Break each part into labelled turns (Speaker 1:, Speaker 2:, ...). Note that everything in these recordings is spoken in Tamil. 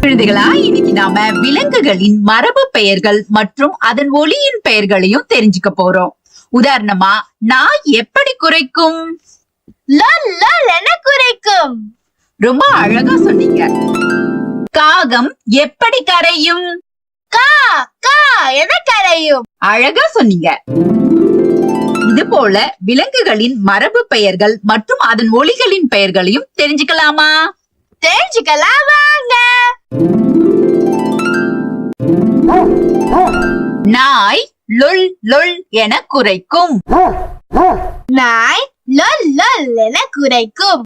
Speaker 1: குழந்தைகளா, இன்னைக்கு நாம விலங்குகளின் மரபு பெயர்கள் மற்றும் அதன் ஒலியின் பெயர்களையும் தெரிஞ்சுக்க போறோம். உதாரணமா, நாய் எப்படி குரைக்கும்?
Speaker 2: லல் லல் என குரைக்கும்.
Speaker 1: ரொம்ப அழகா சொன்னீங்க. காகம் எப்படி கரையும்?
Speaker 2: கா கா என கரையும்.
Speaker 1: அழகா சொன்னீங்க. இது போல விலங்குகளின் மரபு பெயர்கள் மற்றும் அதன் ஒலிகளின் பெயர்களையும் தெரிஞ்சுக்கலாமா?
Speaker 2: தெரிஞ்சுக்கலாம் வாங்க.
Speaker 1: நாய் லொல் லொல் என குரைக்கும்.
Speaker 2: நாய் லல் லல் என குரைக்கும்.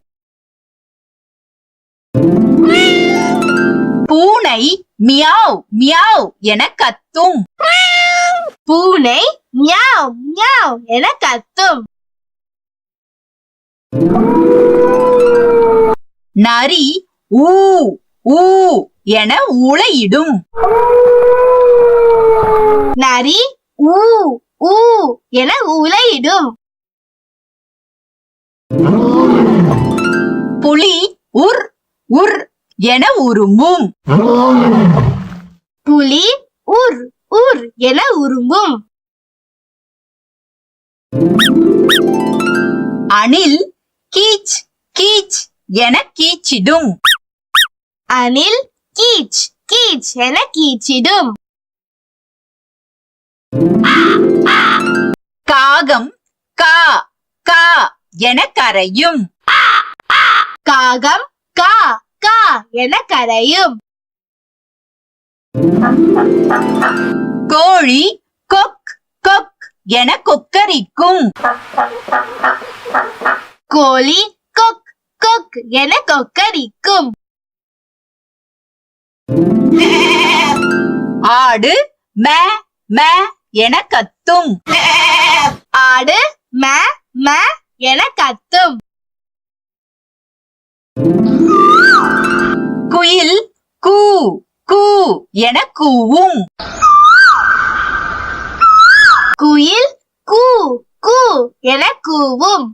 Speaker 1: பூனை மியாவ் மியாவ் என கத்தும்.
Speaker 2: பூனை மியாவ் மியாவ் என கத்தும்.
Speaker 1: நரி ஊ ஊ என ஊளையிடும்.
Speaker 2: நரி ஊ ஊ என ஊளையிடும்.
Speaker 1: புலி உர் உர் என உருமும்.
Speaker 2: புலி உர் உர் என உருமும்.
Speaker 1: அணில் கீச் கீச் என கீச்சிடும்.
Speaker 2: அணில் கீச் கீச் என கீச்சிடும்.
Speaker 1: காகம் கா கா என கரையும்.
Speaker 2: காகம் கா கா என கரையும்.
Speaker 1: கோழி கொக் கொக் என கொக்கரிக்கும்.
Speaker 2: கோழி கொக் கொக் என கொக்கரிக்கும்.
Speaker 1: ஆடு மே மே என கத்தும்.
Speaker 2: ஆடு ம ம என கத்தும்.
Speaker 1: குயில் கூ கூ என கூவும்.
Speaker 2: குயில் கூ கூ என கூவும்.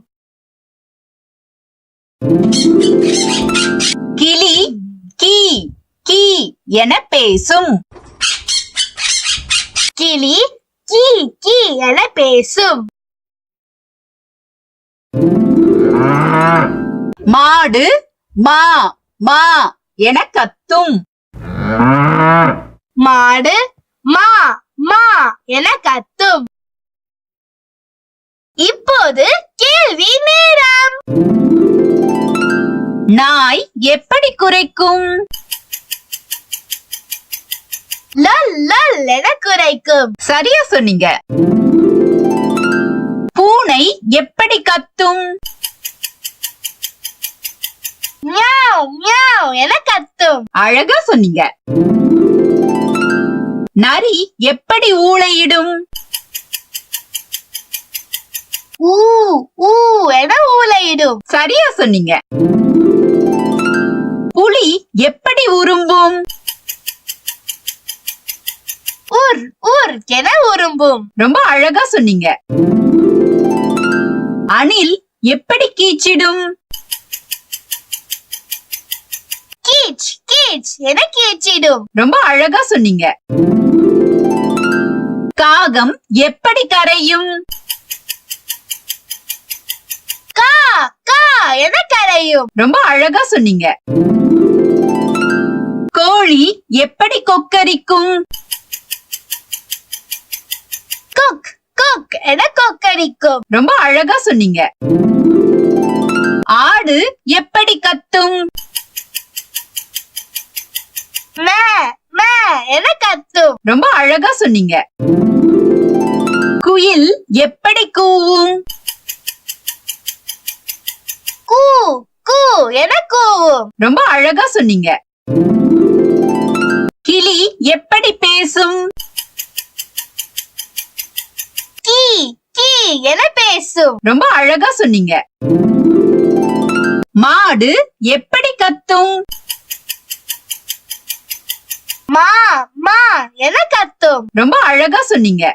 Speaker 1: கிளி கீ கீ என பேசும்.
Speaker 2: கிளி கீ கீ என பேசும்.
Speaker 1: மாடு மா மா என கத்தும்.
Speaker 2: மாடு மா மா என கத்தும். இப்போது கேள்வி நேரம்.
Speaker 1: நாய் எப்படி குரைக்கும்?
Speaker 2: லல் லல் என குரைக்கும்.
Speaker 1: சரியா சொன்னீங்க. பூனை எப்படி கத்தும்?
Speaker 2: மியாவ் மியாவ் என கத்தும்.
Speaker 1: அழகா சொன்னீங்க. நரி எப்படி ஊளையிடும்?
Speaker 2: ஊ ஊ என ஊளையிடும்.
Speaker 1: சரியா சொன்னீங்க. புலி எப்படி உரும்பும்?
Speaker 2: உர் உர் என உரும்பும்.
Speaker 1: ரொம்ப அழகா சொன்னீங்க. அணில் எப்படி கீச்சிடும்?
Speaker 2: கீச் கீச் என கீச்சிடும்.
Speaker 1: ரொம்ப அழகா சொன்னீங்க. காகம் எப்படி கரையும்?
Speaker 2: கா கா என கரையும்.
Speaker 1: ரொம்ப அழகா சொன்னீங்க. கோழி எப்படி கொக்கரிக்கும்?
Speaker 2: கொக் கொக் என கொக்கரிக்கும்.
Speaker 1: ரொம்ப அழகா சொன்னீங்க. ஆடு எப்படி கத்தும்?
Speaker 2: மே மே என கத்தும்.
Speaker 1: ரொம்ப அழகா சொன்னீங்க. குயில் எப்படி கூவும்?
Speaker 2: கூ கூ என கூவும்.
Speaker 1: ரொம்ப அழகா சொன்னீங்க. கிளி எப்படி பேசும்?
Speaker 2: கீ கீ என பேசும்.
Speaker 1: ரொம்ப அழகா சொன்னீங்க. மாடு எப்படி கத்தும்?
Speaker 2: மா மா என கத்தும்.
Speaker 1: ரொம்ப அழகா சொன்னீங்க.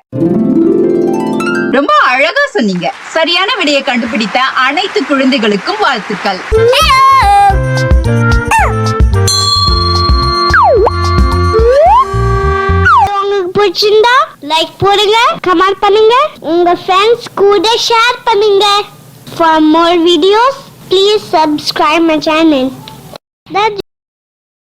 Speaker 1: ரொம்ப அழகா சொன்னீங்க. சரியான விடையை கண்டுபிடித்த அனைத்து குழந்தைகளுக்கும் வாழ்த்துக்கள்.
Speaker 3: உங்களுக்கு பிடிச்சிருந்தா லைக் போடுங்க, கமெண்ட் பண்ணுங்க, உங்க ஃப்ரெண்ட்ஸ் கூட ஷேர் பண்ணுங்க. For more videos, please subscribe my channel.